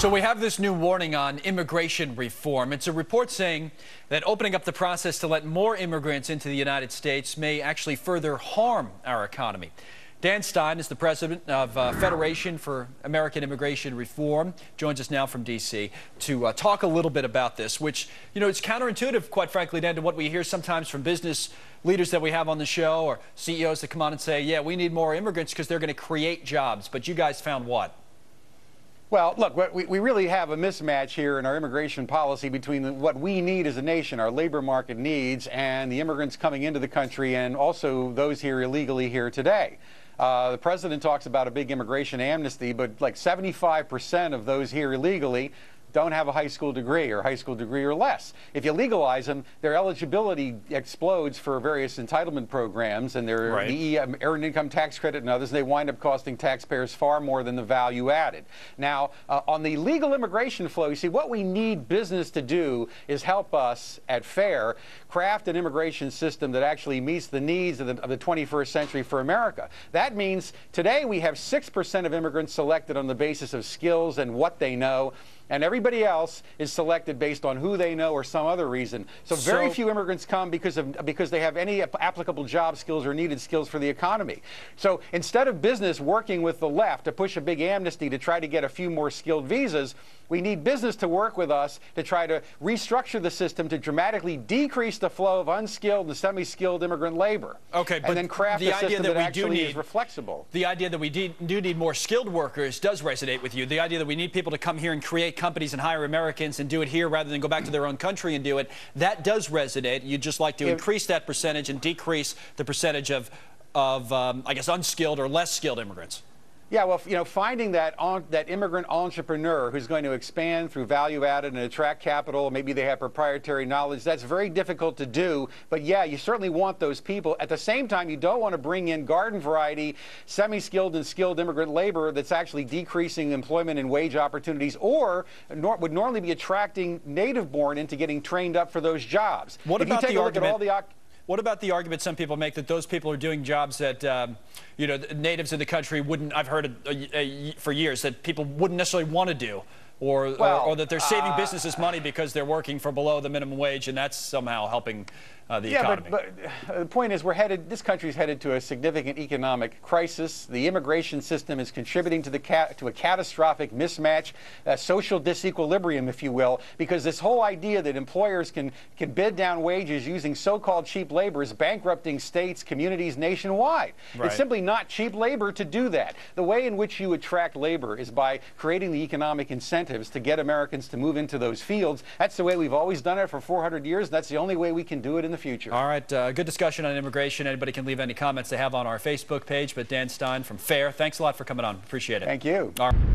So we have this new warning on immigration reform. It's a report saying that opening up the process to let more immigrants into the United States may actually further harm our economy. Dan Stein is the president of Federation for American Immigration Reform, joins us now from D.C. to talk a little bit about this, which, you know, it's counterintuitive, quite frankly, Dan, to what we hear sometimes from business leaders that we have on the show or CEOs that come on and say, yeah, we need more immigrants because they're going to create jobs. But you guys found what? Well, look, we really have a mismatch here in our immigration policy between what we need as a nation, our labor market needs, and the immigrants coming into the country and also those here illegally here today. The president talks about a big immigration amnesty, but like 75% of those here illegally don't have a high school degree or high school degree or less. If you legalize them, their eligibility explodes for various entitlement programs and their the earned income tax credit and others, and they wind up costing taxpayers far more than the value added. Now, on the legal immigration flow, you see, what we need business to do is help us at FAIR craft an immigration system that actually meets the needs of the 21st century for America. That means today we have 6% of immigrants selected on the basis of skills and what they know, and everybody else is selected based on who they know or some other reason. So very few immigrants come because they have any applicable job skills or needed skills for the economy. So instead of business working with the left to push a big amnesty to try to get a few more skilled visas, we need business to work with us to try to restructure the system to dramatically decrease the flow of unskilled and semi-skilled immigrant labor. Okay, but and then craft a system that actually is flexible. The idea that we do need more skilled workers does resonate with you. The idea that we need people to come here and create companies and hire Americans and do it here rather than go back to their own country and do it, that does resonate. You'd just like to increase that percentage and decrease the percentage of I guess, unskilled or less skilled immigrants. Yeah, well, you know, finding that immigrant entrepreneur who's going to expand through value added and attract capital, maybe they have proprietary knowledge, that's very difficult to do. But yeah, you certainly want those people. At the same time, you don't want to bring in garden variety, semi-skilled and skilled immigrant labor that's actually decreasing employment and wage opportunities, or would normally be attracting native-born into getting trained up for those jobs. What about the argument? What about the argument some people make that those people are doing jobs that, you know, natives in the country wouldn't, I've heard for years, that people wouldn't necessarily want to do, or that they're saving businesses money because they're working for below the minimum wage, and that's somehow helping the economy. But the point is, this country's headed to a significant economic crisis. The immigration system is contributing to a catastrophic mismatch, a social disequilibrium, if you will, because this whole idea that employers can bid down wages using so-called cheap labor is bankrupting states, communities nationwide. It's simply not cheap labor to do that. The way in which you attract labor is by creating the economic incentives to get Americans to move into those fields. That's the way we've always done it for 400 years. And that's the only way we can do it in the future. All right, good discussion on immigration. Anybody can leave any comments they have on our Facebook page. But Dan Stein from FAIR, thanks a lot for coming on. Appreciate it. Thank you. All right.